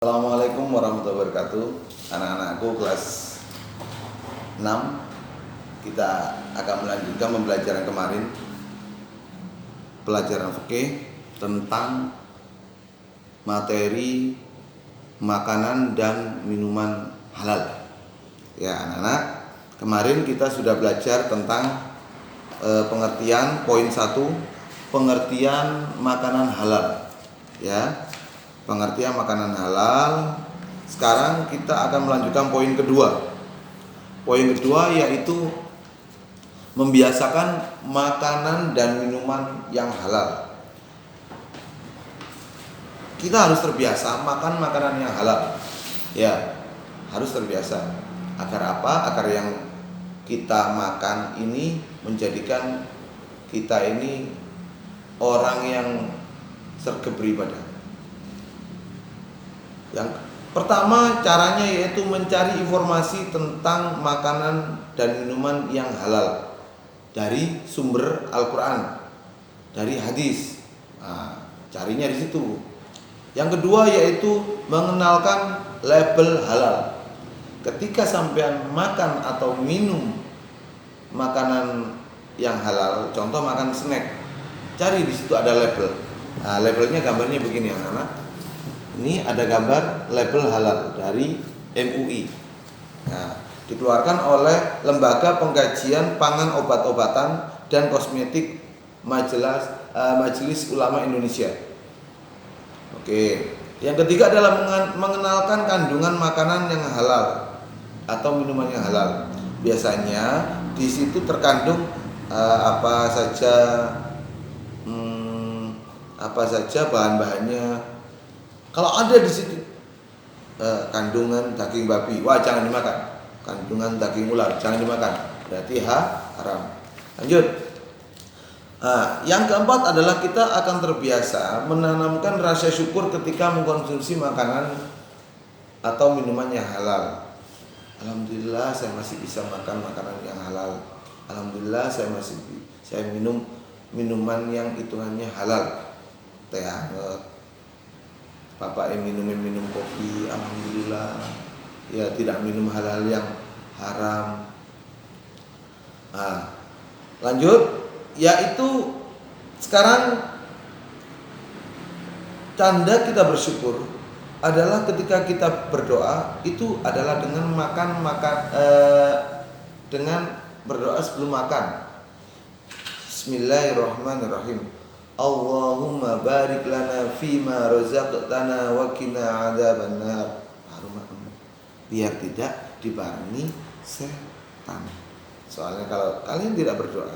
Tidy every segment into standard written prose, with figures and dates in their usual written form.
Assalamualaikum warahmatullahi wabarakatuh. Anak-anakku kelas 6, kita akan melanjutkan pembelajaran kemarin, pelajaran fikih tentang materi makanan dan minuman halal. Ya anak-anak, kemarin kita sudah belajar tentang pengertian poin 1, pengertian makanan halal. Ya, pengertian makanan halal. Sekarang kita akan melanjutkan poin kedua. Poin kedua yaitu membiasakan makanan dan minuman yang halal. Kita harus terbiasa makan makanan yang halal. Ya, harus terbiasa. Agar apa? Agar yang kita makan ini menjadikan kita ini orang yang sergap beribadah. Yang pertama caranya yaitu mencari informasi tentang makanan dan minuman yang halal dari sumber Al-Quran, dari hadis. Nah, carinya di situ. Yang kedua yaitu mengenalkan label halal. Ketika sampean makan atau minum makanan yang halal, contoh makan snack, cari di situ ada label. Nah, labelnya gambarnya begini anak-anak. Ini ada gambar label halal dari MUI. Nah, dikeluarkan oleh Lembaga Pengkajian Pangan Obat-obatan dan Kosmetik Majelis Ulama Indonesia. Oke. Yang ketiga adalah mengenalkan kandungan makanan yang halal atau minuman yang halal. Biasanya di situ terkandung apa saja bahan-bahannya. Kalau ada di situ kandungan daging babi, wah jangan dimakan. Kandungan daging ular, jangan dimakan. Berarti haram. Lanjut. Yang keempat adalah kita akan terbiasa menanamkan rasa syukur ketika mengkonsumsi makanan atau minuman yang halal. Alhamdulillah saya masih bisa makan makanan yang halal. Alhamdulillah saya minum minuman yang hitungannya halal. Teh hangat. Bapak yang minum kopi, alhamdulillah. Ya tidak minum hal-hal yang haram. Lanjut, yaitu sekarang tanda kita bersyukur adalah ketika kita berdoa itu adalah dengan dengan berdoa sebelum makan. Bismillahirrahmanirrahim. Allahumma barik lana fima razaqtana wa qina adzabannar. Biar tidak dibarengi setan. Soalnya kalau kalian tidak berdoa,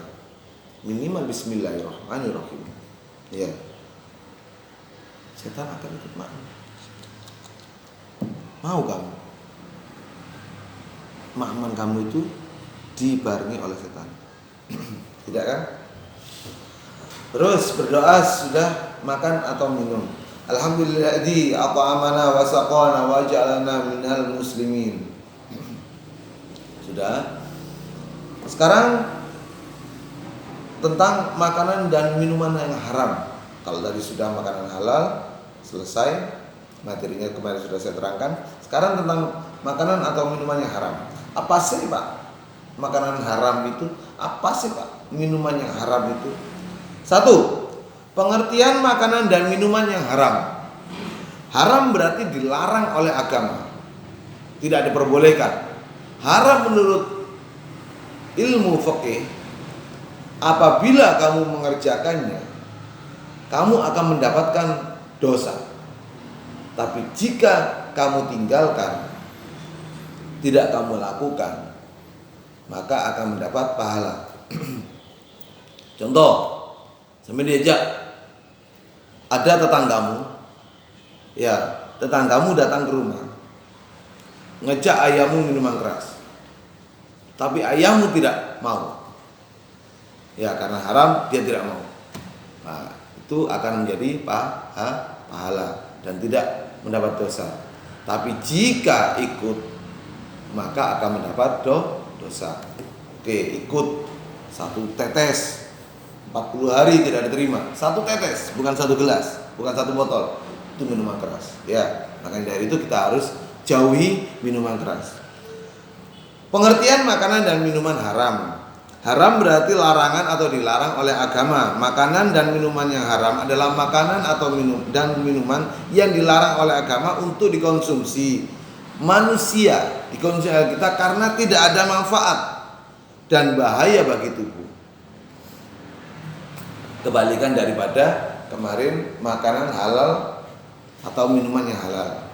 minimal bismillahirrahmanirrahim, ya, setan akan ikut makan. Mau kamu makman kamu itu dibarengi oleh setan? Tidak kan? Terus berdoa sudah makan atau minum. Alhamdulilladzi at'amana wa saqana wa ja'alana minal muslimin. Sudah. Sekarang tentang makanan dan minuman yang haram. Kalau tadi sudah makanan halal, selesai. Materinya kemarin sudah saya terangkan. Sekarang tentang makanan atau minuman yang haram. Apa sih Pak makanan haram itu? Apa sih Pak minuman yang haram itu? 1. Pengertian makanan dan minuman yang haram. Haram berarti dilarang oleh agama, tidak diperbolehkan. Haram menurut ilmu fikih, apabila kamu mengerjakannya, kamu akan mendapatkan dosa. Tapi jika kamu tinggalkan, tidak kamu lakukan, maka akan mendapat pahala. Contoh, sampai diajak, ada tetanggamu, ya tetanggamu datang ke rumah, ngejak ayahmu minuman keras, tapi ayahmu tidak mau, ya karena haram dia tidak mau. Nah, itu akan menjadi pahala dan tidak mendapat dosa. Tapi jika ikut, maka akan mendapat dosa. Oke, ikut 1 tetes 40 hari tidak diterima. 1 tetes, bukan 1 gelas, bukan 1 botol. Itu minuman keras. Ya. Makanya dari itu kita harus jauhi minuman keras. Pengertian makanan dan minuman haram. Haram berarti larangan atau dilarang oleh agama. Makanan dan minuman yang haram adalah makanan atau minuman yang dilarang oleh agama untuk dikonsumsi manusia, dikonsumsi oleh kita karena tidak ada manfaat dan bahaya bagi tubuh. Kebalikan daripada kemarin makanan halal atau minuman yang halal.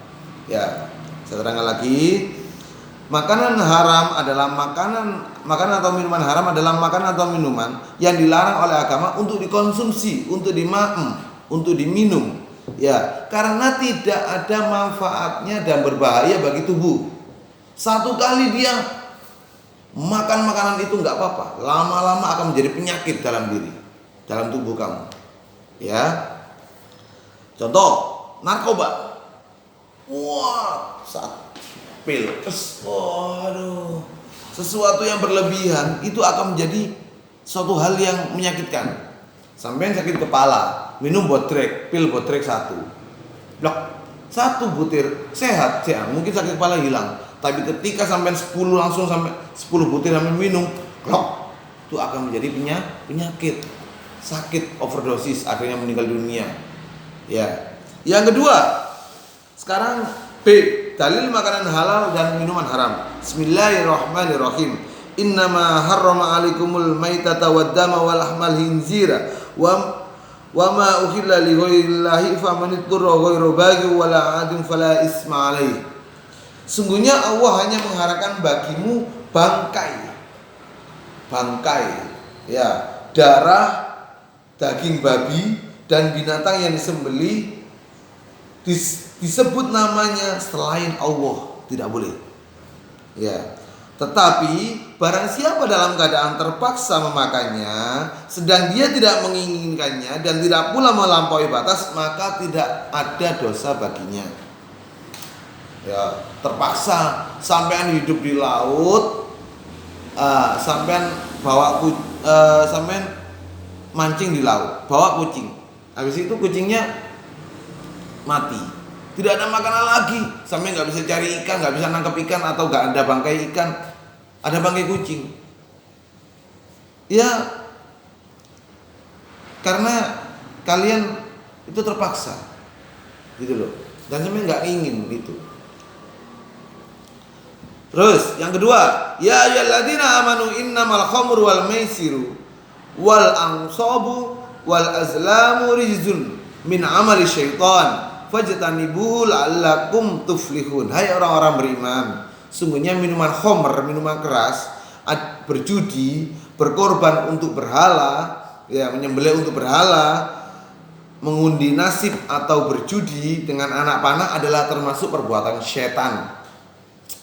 Ya, saya terangkan lagi. Makanan haram adalah makanan atau minuman haram adalah makanan atau minuman yang dilarang oleh agama untuk dikonsumsi, untuk diminum. Ya, karena tidak ada manfaatnya dan berbahaya bagi tubuh. Satu kali dia makan makanan itu nggak apa-apa, lama-lama akan menjadi penyakit dalam tubuh kamu. Ya, contoh narkoba. Wah, pil, waduh, sesuatu yang berlebihan itu akan menjadi suatu hal yang menyakitkan. Sampai sakit kepala, minum pil botrek 1, blok 1 butir sehat, mungkin sakit kepala hilang. Tapi ketika sampai 10 langsung sampai 10 butir sampai minum, blok, itu akan menjadi penyakit, sakit overdosis, akhirnya meninggal dunia. Ya, yang kedua, sekarang B. Dalil makanan halal dan minuman haram. Bismillahirrahmanirrahim. Innama harrama alaikumul maitata wad dama wal lahmal hinzira wa ma uhilla li ghairillahi faman ittara ghairu baghi wala adin fala isma alaihi. Sungguhnya Allah hanya mengharamkan bagimu bangkai, ya, darah, daging babi dan binatang yang disembelih disebut namanya selain Allah, tidak boleh. Ya. Tetapi barang siapa dalam keadaan terpaksa memakannya, sedang dia tidak menginginkannya dan tidak pula melampaui batas, maka tidak ada dosa baginya. Ya, terpaksa sampean hidup di laut, sampean sampean mancing di laut, bawa kucing. Habis itu kucingnya mati, tidak ada makanan lagi, sampai nggak bisa cari ikan, nggak bisa nangkap ikan, atau nggak ada bangkai ikan, ada bangkai kucing. Ya, karena kalian itu terpaksa, gitu loh, dan sampai nggak ingin itu. Terus yang kedua, ya ayyuhalladzina amanu innamal khamru wal maisiru wal ansabu wal azlamu rijzun min amali syaitan fajtanibuhu la'allakum tuflihun. Hai orang-orang beriman, sungguhnya minuman khamr, minuman keras, berjudi, berkorban untuk berhala, ya, menyembelih untuk berhala, mengundi nasib atau berjudi dengan anak panah adalah termasuk perbuatan setan,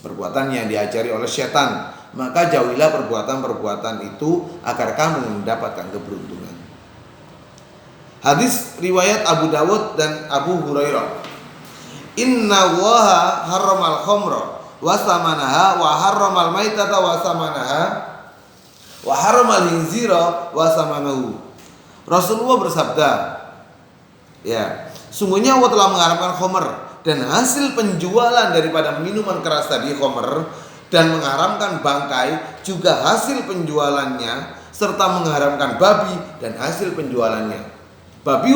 perbuatan yang diajari oleh setan. Maka jauhilah perbuatan-perbuatan itu agar kamu mendapatkan keberuntungan. Hadis riwayat Abu Dawud dan Abu Hurairah. Inna Allaha harramal khamra wa samanaha wa harramal maitata wa samanaha wa harramal hinzira wa samanahu. Rasulullah bersabda, ya, sungguhnya Allah telah mengharamkan khamr dan hasil penjualan daripada minuman keras tadi, khamr, dan mengharamkan bangkai juga hasil penjualannya, serta mengharamkan babi dan hasil penjualannya. Babi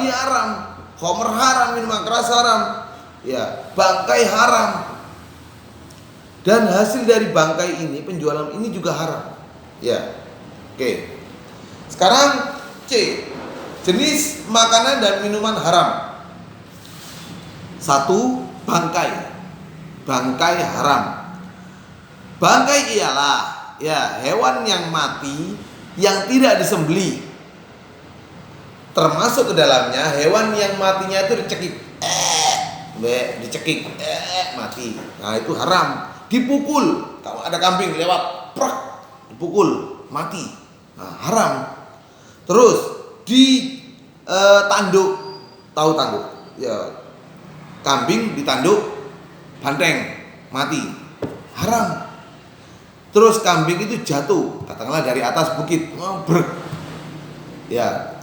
haram, khamr haram, minuman keras haram, ya, bangkai haram, dan hasil dari bangkai ini, penjualan ini juga haram. Ya, oke. Sekarang C, jenis makanan dan minuman haram. 1. Bangkai haram. Bangkai ialah, ya, hewan yang mati yang tidak disembelih. Termasuk ke dalamnya hewan yang matinya itu dicekik, mati. Nah, itu haram. Dipukul, kalau ada kambing lewat, prak, dipukul, mati. Nah, haram. Terus tanduk, tahu tanduk? Ya, kambing ditanduk, banteng, mati, haram. Terus kambing itu jatuh, katakanlah dari atas bukit, ya.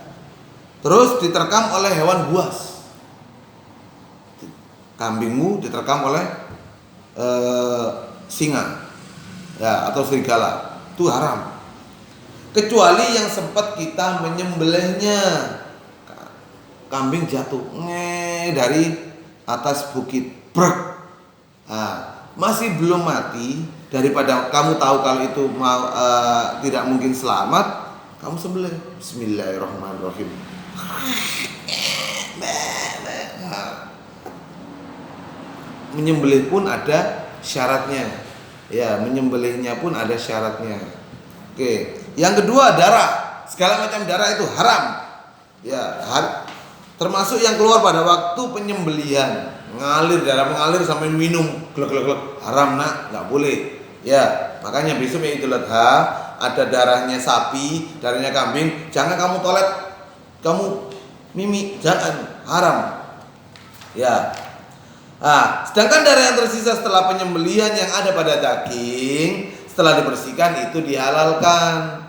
Terus diterkam oleh hewan buas, kambingmu diterkam oleh singa, ya, atau serigala, itu haram. Kecuali yang sempat kita menyembelihnya, kambing jatuh dari atas bukit, brek. Nah, masih belum mati, daripada kamu tahu kalau itu tidak mungkin selamat, kamu sembelih. Bismillahirrahmanirrahim. Menyembelih pun ada syaratnya, ya, menyembelihnya pun ada syaratnya. Oke, yang kedua, darah. Segala macam darah itu haram, ya, termasuk yang keluar pada waktu penyembelihan, darah mengalir sampai minum, glek, haram nak, nggak boleh. Ya, makanya besok ya Idul Adha, ada darahnya sapi, darahnya kambing, jangan kamu toilet, kamu mimi, jangan, haram. Ya. Nah, sedangkan darah yang tersisa setelah penyembelihan yang ada pada daging, setelah dibersihkan itu dihalalkan.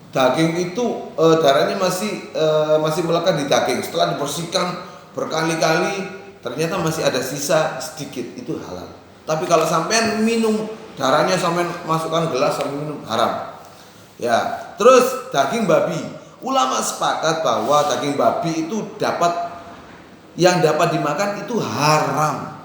Daging itu darahnya masih melekat di daging. Setelah dibersihkan berkali-kali, ternyata masih ada sisa sedikit, itu halal. Tapi kalau sampean minum darahnya, sampean masukkan gelas sampai minum, haram. Ya, terus daging babi. Ulama sepakat bahwa daging babi itu yang dapat dimakan itu haram.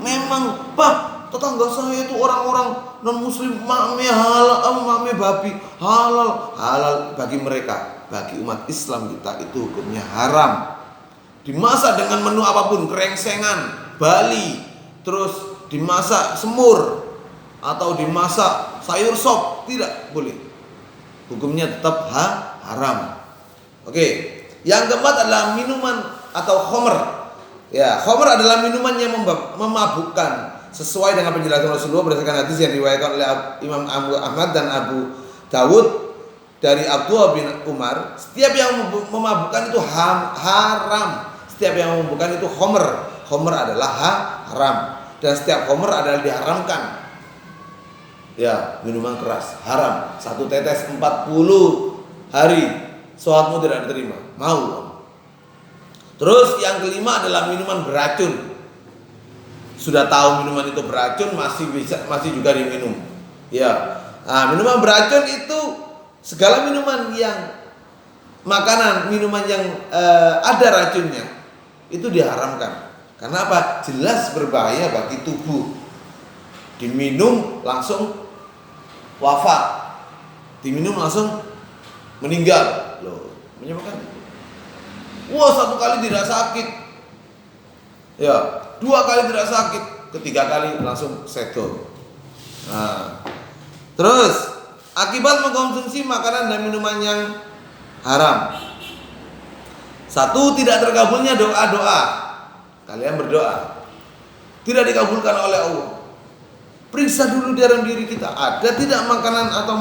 Memang, Pak, tetangga saya itu orang-orang non-muslim, makme halal, makme babi halal bagi mereka. Bagi umat Islam kita itu hukumnya haram. Dimasak dengan menu apapun, kerengsengan, Bali, terus dimasak semur atau dimasak sayur sop, tidak boleh. Hukumnya tetap haram. Oke. Yang keempat adalah minuman atau khomer. Ya, khomer adalah minuman yang memabukkan, sesuai dengan penjelasan Rasulullah berdasarkan hadis yang diriwayatkan oleh Imam Ahmad dan Abu Dawud dari Abdullah bin Umar. Setiap yang memabukkan itu haram. Setiap yang memabukkan itu khomer. Khomer adalah haram. Dan setiap khomer adalah diharamkan. Ya, minuman keras haram. 1 tetes 40 hari sholatmu tidak diterima. Mau. Terus yang kelima adalah minuman beracun. Sudah tahu minuman itu beracun, masih juga diminum. Ya. Nah, minuman beracun itu segala minuman yang minuman yang ada racunnya itu diharamkan. Karena apa? Jelas berbahaya bagi tubuh. Diminum langsung wafat. Diminum langsung meninggal. Loh, menyebabkan. Wah, 1 kali tidak sakit. Ya, 2 kali tidak sakit, ketiga kali langsung sedo. Nah, terus akibat mengkonsumsi makanan dan minuman yang haram. 1, tidak terkabulnya doa-doa. Kalian berdoa, tidak dikabulkan oleh Allah. Periksa dulu dalam diri kita, ada tidak makanan atau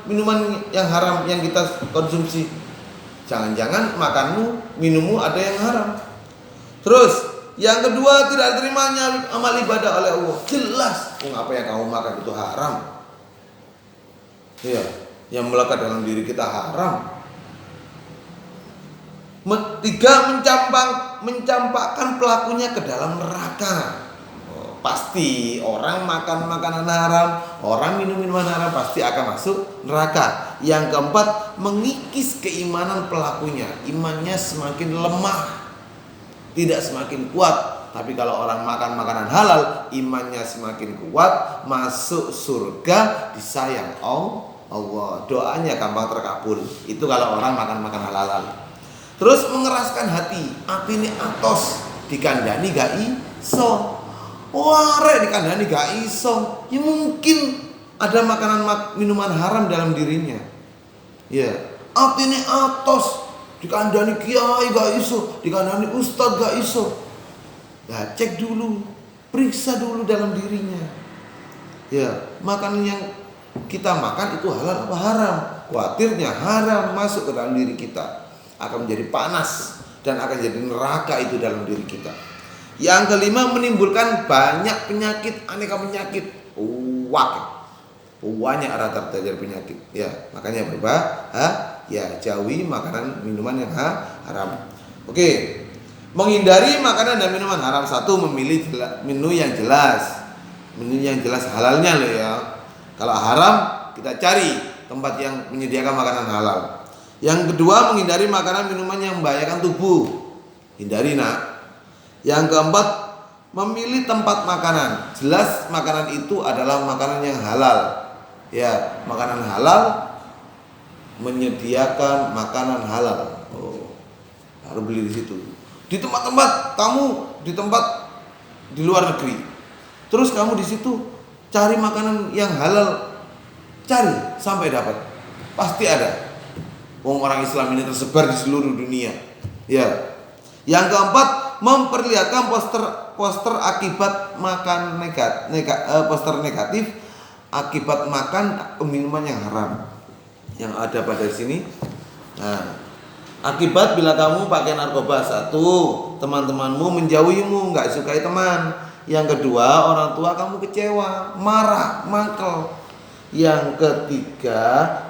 minuman yang haram yang kita konsumsi. Jangan-jangan makanmu, minummu ada yang haram. Terus yang kedua, tidak terimanya amal ibadah oleh Allah. Jelas, apa yang kamu makan itu haram. Iya, yang melekat dalam diri kita haram. 3, mencampakkan pelakunya ke dalam neraka. Pasti orang makan makanan haram, orang minum minuman haram pasti akan masuk neraka. Yang keempat, mengikis keimanan pelakunya. Imannya semakin lemah, tidak semakin kuat. Tapi kalau orang makan makanan halal, imannya semakin kuat, masuk surga, disayang Allah. Doanya gampang terkabul. Itu kalau orang makan makanan halal. Terus mengeraskan hati ini atos, dikandani gak iso. Wah, dikandani gak iso. Ya mungkin ada makanan minuman haram dalam dirinya. Ya, ini atos, dikandani kiai gak iso, dikandani ustadz gak iso. Ya, cek dulu, periksa dulu dalam dirinya. Ya, makanan yang kita makan itu halal apa haram? Khawatirnya haram masuk ke dalam diri kita, akan menjadi panas dan akan jadi neraka itu dalam diri kita. Yang kelima, menimbulkan banyak penyakit, aneka penyakit. Banyak arah terjadi penyakit. Ya, makanya jauhi makanan minuman yang haram. Oke. Menghindari makanan dan minuman haram. Satu, memilih menu yang jelas. Menu yang jelas halalnya loh ya. Kalau haram, kita cari tempat yang menyediakan makanan halal. Yang kedua, menghindari makanan minuman yang membahayakan tubuh. Hindari nak. Yang keempat, memilih tempat makanan. Jelas makanan itu adalah makanan yang halal. Ya, makanan halal menyediakan makanan halal. Oh, harus beli di situ. Di tempat-tempat kamu di luar negeri, terus kamu di situ cari makanan yang halal, cari sampai dapat, pasti ada. Orang Islam ini tersebar di seluruh dunia. Ya. Yang keempat, memperlihatkan poster akibat makan poster negatif akibat makan minuman yang haram yang ada pada sini. Nah, akibat bila kamu pakai narkoba. Satu, teman-temanmu menjauhimu, nggak sukai teman. Yang kedua, orang tua kamu kecewa, marah, mangkel. Yang ketiga,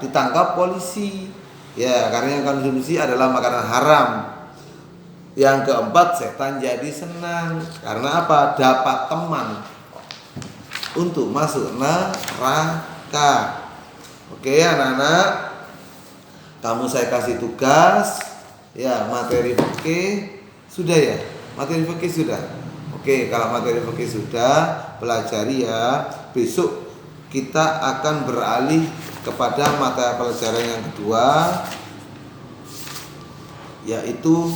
ditangkap polisi. Ya, karena yang konsumsi adalah makanan haram. Yang keempat, setan jadi senang. Karena apa? Dapat teman untuk masuk neraka. Oke, anak-anak. Kamu saya kasih tugas, ya, materi fikih sudah ya, materi fikih sudah. Oke, kalau materi fikih sudah, pelajari ya. Besok kita akan beralih kepada mata pelajaran yang kedua, yaitu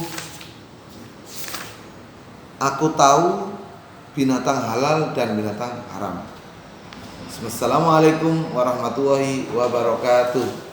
aku tahu binatang halal dan binatang haram. Assalamualaikum warahmatullahi wabarakatuh.